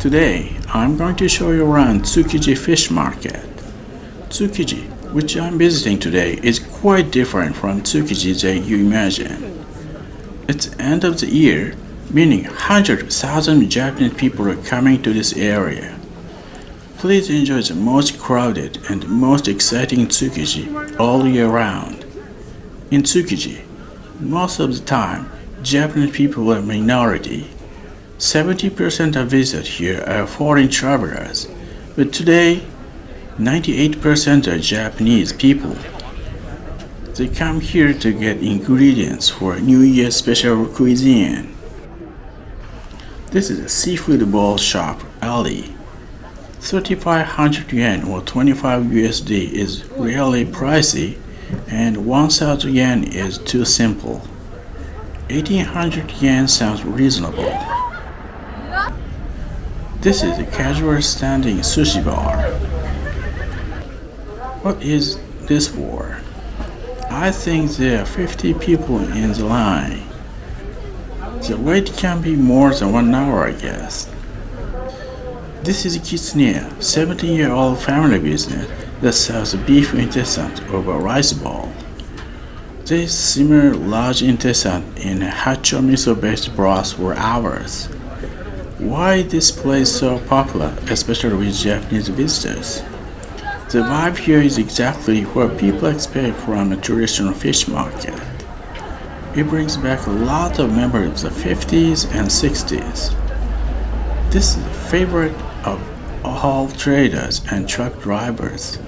Today, I'm going to show you around Tsukiji Fish Market. Tsukiji, which I'm visiting today, is quite different from Tsukiji that you imagine. It's end of the year, meaning hundreds of thousands of Japanese people are coming to this area. Please enjoy the most crowded and most exciting Tsukiji all year round. In Tsukiji, most of the time, Japanese people are a minority. 70% of visitors here are foreign travelers, but today, 98% are Japanese people. They come here to get ingredients for New Year's special cuisine. This is a seafood bowl shop alley. 3,500 yen or 25 USD is really pricey, and 1,000 yen is too simple. 1,800 yen sounds reasonable. This is a casual standing sushi bar. What is this for? I think there are 50 people in the line. The wait can be more than 1 hour, I guess. This is Kitsune, 17-year-old family business that sells beef intestine over a rice bowl. They simmer large intestine in a hacho miso-based broth for hours. Why this place so popular, especially with Japanese visitors? The vibe here is exactly what people expect from a traditional fish market. It brings back a lot of memories of the 50s and 60s. This is a favorite of all traders and truck drivers.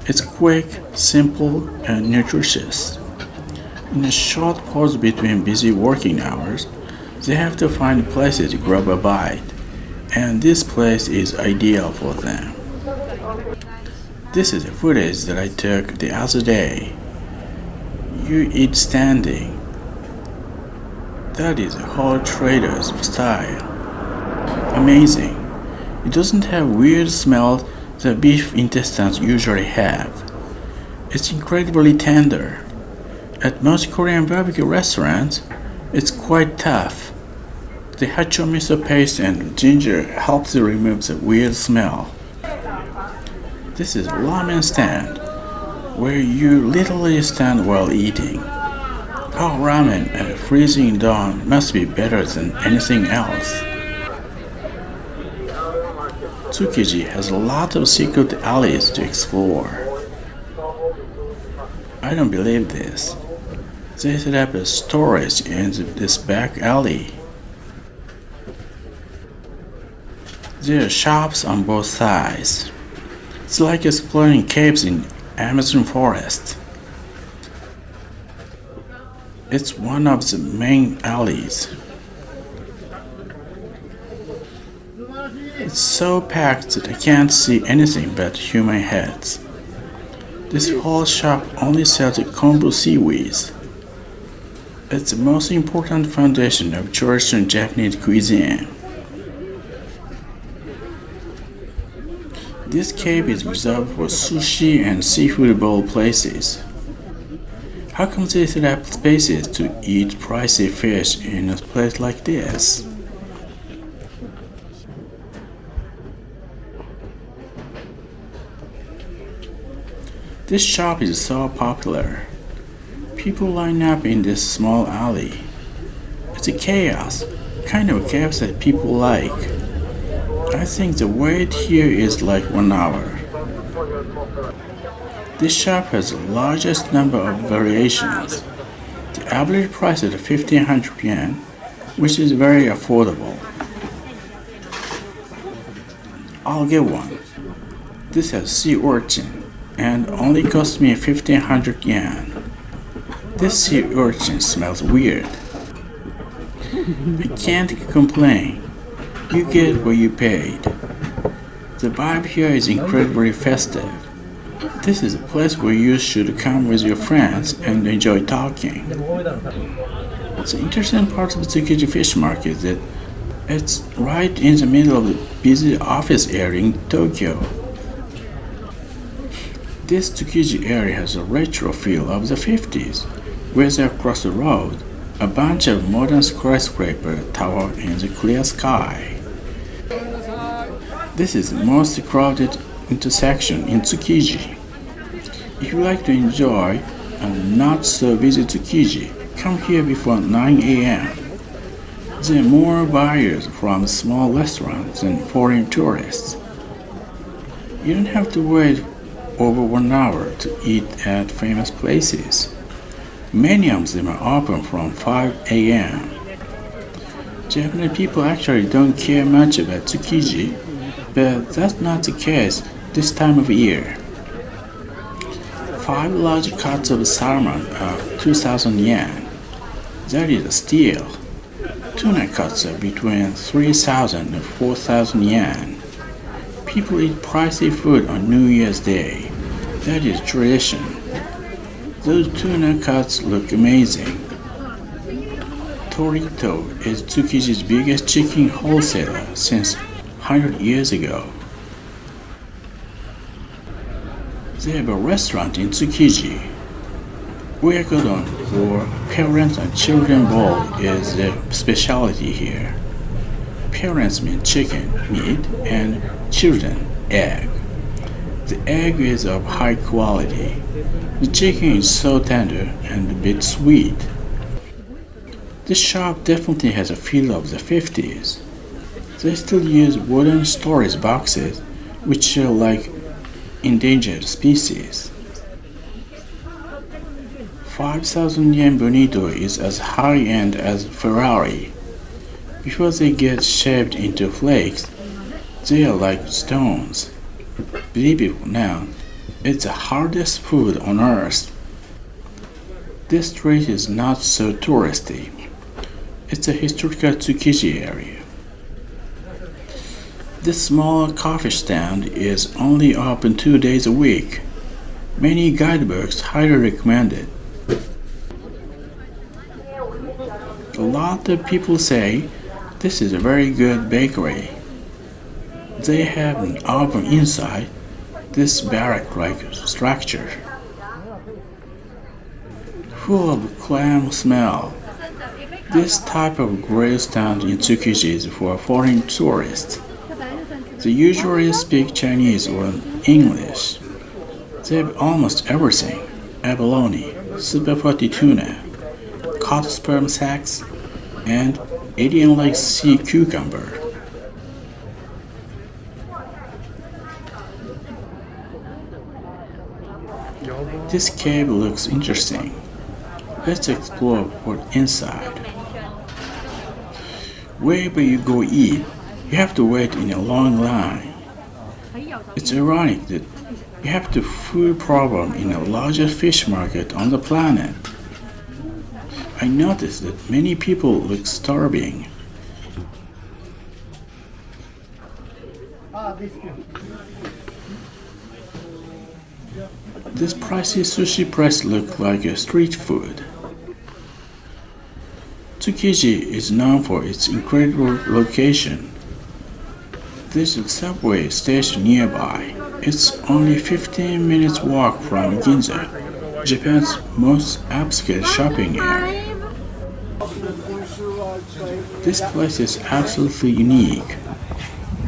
It's quick, simple, and nutritious. In a short pause between busy working hours, they have to find places to grab a bite, and this place is ideal for them. This is a footage that I took the other day. You eat standing. That is a whole trader's style. Amazing. It doesn't have weird smell that beef intestines usually have. It's incredibly tender. At most Korean barbecue restaurants, it's quite tough. The hacho miso paste and ginger helps to remove the weird smell. This is a ramen stand, where you literally stand while eating. Hot ramen at a freezing dawn must be better than anything else. Tukiji has a lot of secret alleys to explore. I don't believe this. They set up a storage in this back alley. There are shops on both sides. It's like exploring caves in Amazon forest. It's one of the main alleys. It's so packed that I can't see anything but human heads. This whole shop only sells kombu seaweeds. It's the most important foundation of traditional Japanese cuisine. This cave is reserved for sushi and seafood bowl places. How come they set up spaces to eat pricey fish in a place like this? This shop is so popular. People line up in this small alley. It's a chaos, kind of chaos that people like. I think the wait here is like 1 hour. This shop has the largest number of variations. The average price is 1,500 yen, which is very affordable. I'll get one. This has sea urchin and only cost me 1,500 yen. This sea urchin smells weird. I can't complain. You get what you paid. The vibe here is incredibly festive. This is a place where you should come with your friends and enjoy talking. The interesting part of the Tsukiji Fish Market is that it's right in the middle of the busy office area in Tokyo. This Tukiji area has a retro feel of the 50s, with across the road a bunch of modern skyscraper tower in the clear sky. This is the most crowded intersection in Tsukiji. If you like to enjoy a not so busy Tukiji, come here before 9 a.m. There are more buyers from small restaurants than foreign tourists. You don't have to wait over 1 hour to eat at famous places. Many of them are open from 5 a.m. Japanese people actually don't care much about Tsukiji, but that's not the case this time of year. 5 large cuts of salmon are 2,000 yen. That is a steal. Tuna cuts are between 3,000 and 4,000 yen. People eat pricey food on New Year's Day. That is tradition. Those tuna cuts look amazing. Torito is Tsukiji's biggest chicken wholesaler since 100 years ago. They have a restaurant in Tsukiji. Oyakodon, or parents and children bowl, is the specialty here. Parents mean chicken, meat, and children, egg. The egg is of high quality. The chicken is so tender and a bit sweet. This shop definitely has a feel of the 50s. They still use wooden storage boxes, which are like endangered species. 5,000 yen bonito is as high-end as Ferrari. Before they get shaved into flakes, they are like stones. Believe it or not, it's the hardest food on earth. This street is not so touristy. It's a historical Tsukiji area. This small coffee stand is only open 2 days a week. Many guidebooks highly recommend it. A lot of people say this is a very good bakery. They have an oven inside this barrack-like structure, full of clam smell. This type of grill stand in Tsukiji is for foreign tourists. They usually speak Chinese or English. They have almost everything: abalone, super fatty tuna, cod sperm sacs, and Indian-like sea cucumber. This cave looks interesting. Let's explore what's inside. Wherever you go eat, you have to wait in a long line. It's ironic that you have the food problem in the largest fish market on the planet. I noticed that many people look starving. This pricey sushi place looks like a street food. Tukiji is known for its incredible location. There's a subway station nearby. It's only 15 minutes walk from Ginza, Japan's most upscale shopping area. This place is absolutely unique.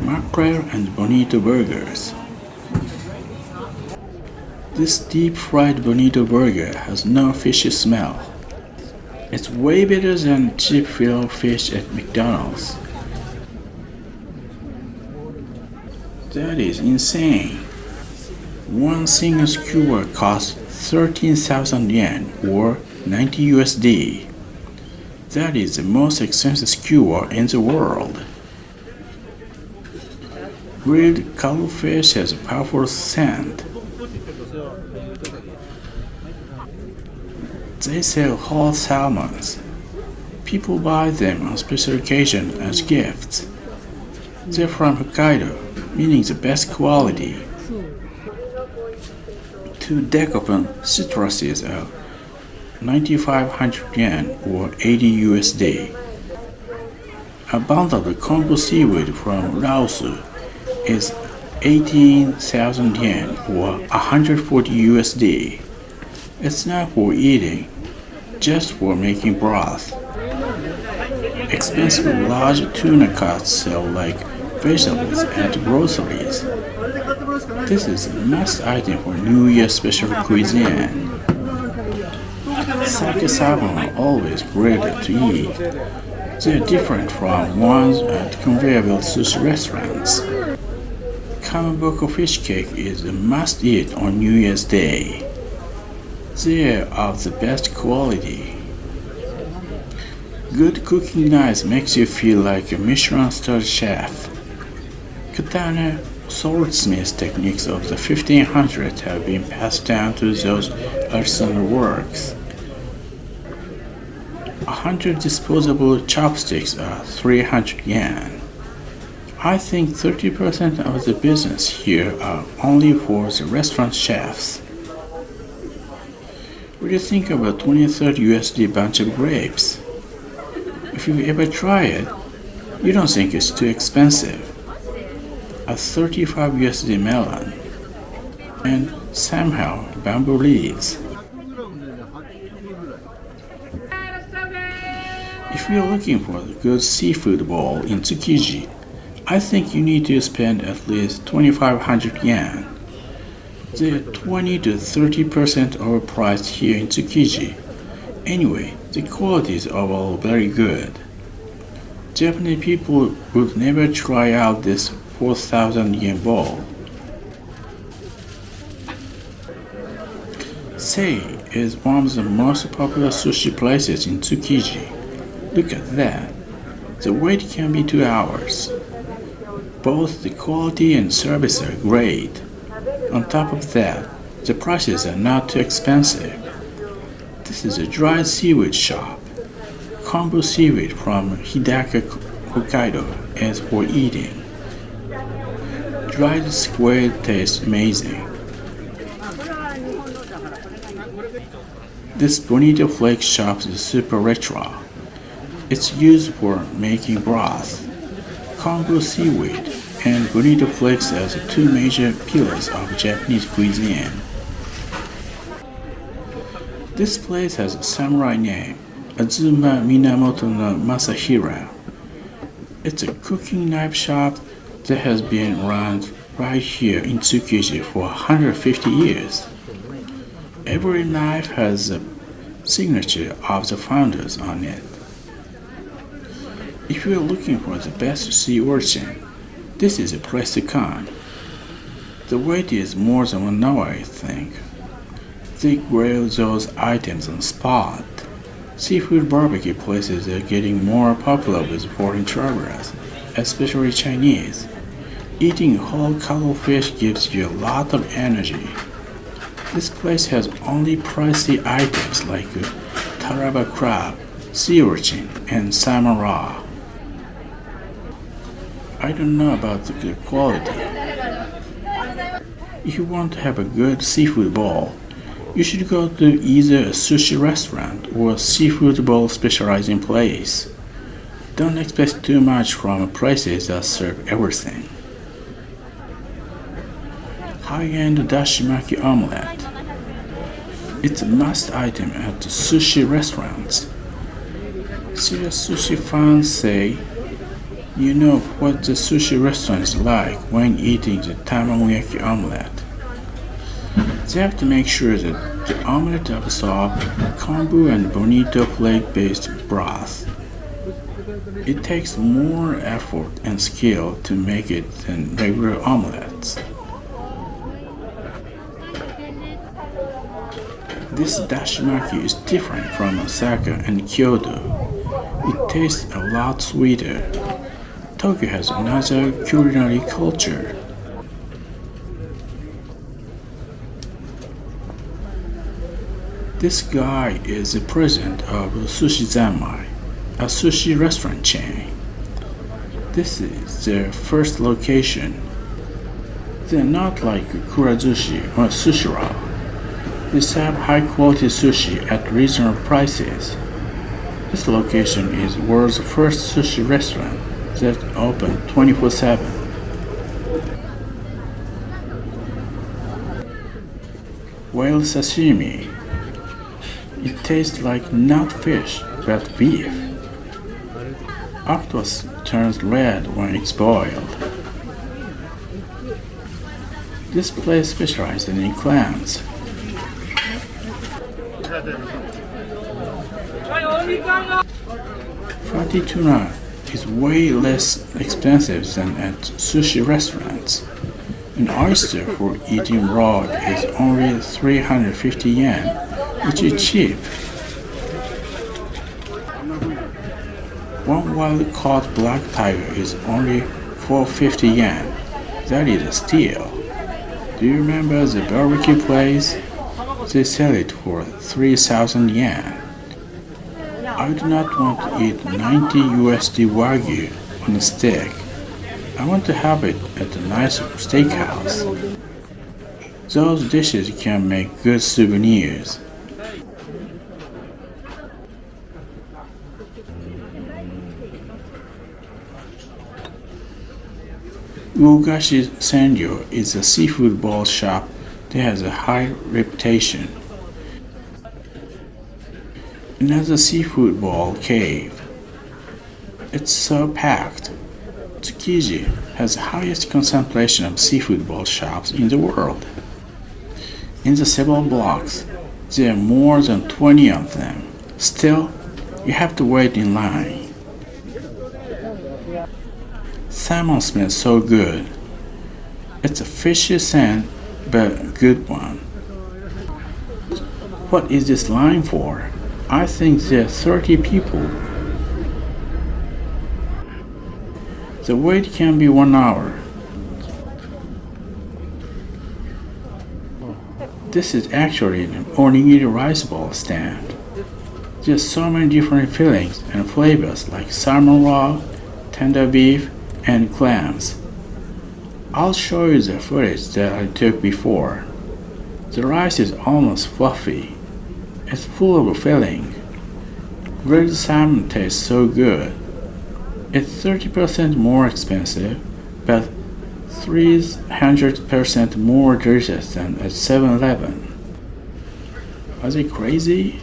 Mackerel and bonito burgers. This deep-fried bonito burger has no fishy smell. It's way better than cheap filet fish at McDonald's. That is insane. One single skewer costs 13,000 yen or 90 USD. That is the most expensive skewer in the world. Grilled cuttlefish has a powerful scent. They sell whole salmons. People buy them on special occasions as gifts. They're from Hokkaido, meaning the best quality. 2 decoupon citruses are 9,500 yen or 80 USD. A bundle of kombu seaweed from Laos is 18,000 yen or 140 USD. It's not for eating, just for making broth. Expensive large tuna cuts sell like vegetables at groceries. This is a must item for New Year special cuisine. Sake salmon are always great to eat. They are different from ones at conventional sushi restaurants. Kamaboko fish cake is a must eat on New Year's Day. They are of the best quality. Good cooking knives makes you feel like a Michelin-starred chef. Katana swordsmith techniques of the 1500s have been passed down to those artisanal works. 100 disposable chopsticks are 300 yen. I think 30% of the business here are only for the restaurant chefs. What do you think about 23rd USD bunch of grapes? If you ever try it, you don't think it's too expensive. A 35 USD melon, and somehow bamboo leaves. If you're looking for a good seafood bowl in Tsukiji, I think you need to spend at least 2,500 yen. They're 20 to 30% overpriced here in Tsukiji. Anyway, the quality is overall very good. Japanese people would never try out this 4,000 yen bowl. Sei is one of the most popular sushi places in Tsukiji. Look at that. The wait can be 2 hours. Both the quality and service are great. On top of that, the prices are not too expensive. This is a dried seaweed shop. Kombu seaweed from Hidaka, Hokkaido is for eating. Dried squid tastes amazing. This Bonito Flake shop is super retro. It's used for making broth. Kombu seaweed and Bonito flakes as the two major pillars of Japanese cuisine. This place has a samurai name, Azuma Minamoto no Masahira. It's a cooking knife shop that has been run right here in Tsukiji for 150 years. Every knife has a signature of the founders on it. If you are looking for the best sea urchin, this is a place to come. The wait is more than 1 hour, I think. They grill those items on spot. Seafood barbecue places are getting more popular with foreign travelers, especially Chinese. Eating whole cuttlefish gives you a lot of energy. This place has only pricey items like taraba crab, sea urchin, and salmon raw. I don't know about the good quality. If you want to have a good seafood bowl, you should go to either a sushi restaurant or a seafood bowl specializing place. Don't expect too much from places that serve everything. High-end dashimaki omelet. It's a must item at the sushi restaurants. Serious sushi fans say you know what the sushi restaurant is like when eating the tamagoyaki omelet. They have to make sure that the omelet absorbs kombu and bonito flake-based broth. It takes more effort and skill to make it than regular omelets. This dashimaki is different from Osaka and Kyoto. It tastes a lot sweeter. Tokyo has another culinary culture. This guy is the president of Sushi Zanmai, a sushi restaurant chain. This is their first location. They're not like Kurazushi or Sushiro. They serve high-quality sushi at reasonable prices. This location is world's first sushi restaurant that open 24/7. Whale sashimi. It tastes like not fish, but beef. Octopus turns red when it's boiled. This place specializes in clams. Fatty tuna is way less expensive than at sushi restaurants. An oyster for eating raw is only 350 yen, which is cheap. One wild-caught black tiger is only 450 yen. That is a steal. Do you remember the barbecue place? They sell it for 3,000 yen. I do not want to eat 90 USD Wagyu on a steak. I want to have it at a nice steakhouse. Those dishes can make good souvenirs. Ugashi Senryo is a seafood bowl shop that has a high reputation. Another seafood bowl cave. It's so packed. Tsukiji has the highest concentration of seafood bowl shops in the world. In the several blocks, there are more than 20 of them. Still, you have to wait in line. Salmon smells so good. It's a fishy scent, but a good one. What is this line for? I think there are 30 people. The wait can be 1 hour. This is actually an onigiri rice ball stand. There's so many different fillings and flavors like salmon raw, tender beef, and clams. I'll show you the footage that I took before. The rice is almost fluffy. It's full of filling. Grilled salmon tastes so good. It's 30% more expensive, but 300% more delicious than at 7-Eleven. Are they crazy?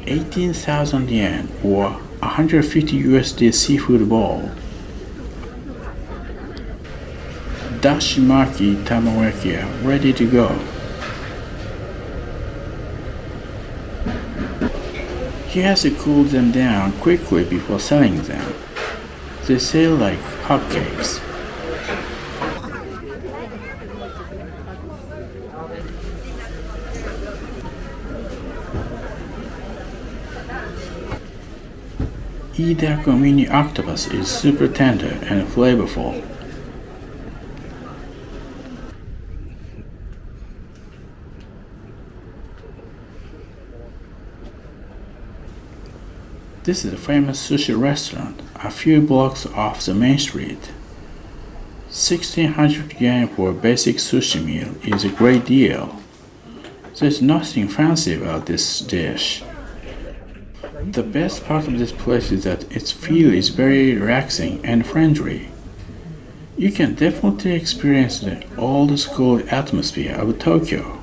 18,000 yen or 150 USD seafood bowl. Dashimaki tamagoyaki ready to go. He has to cool them down quickly before selling them. They sell like hotcakes. Idako mini octopus is super tender and flavorful. This is a famous sushi restaurant a few blocks off the main street. 1,600 yen for a basic sushi meal is a great deal. There's nothing fancy about this dish. The best part of this place is that its feel is very relaxing and friendly. You can definitely experience the old school atmosphere of Tokyo.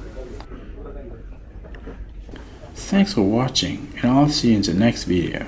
Thanks for watching, and I'll see you in the next video.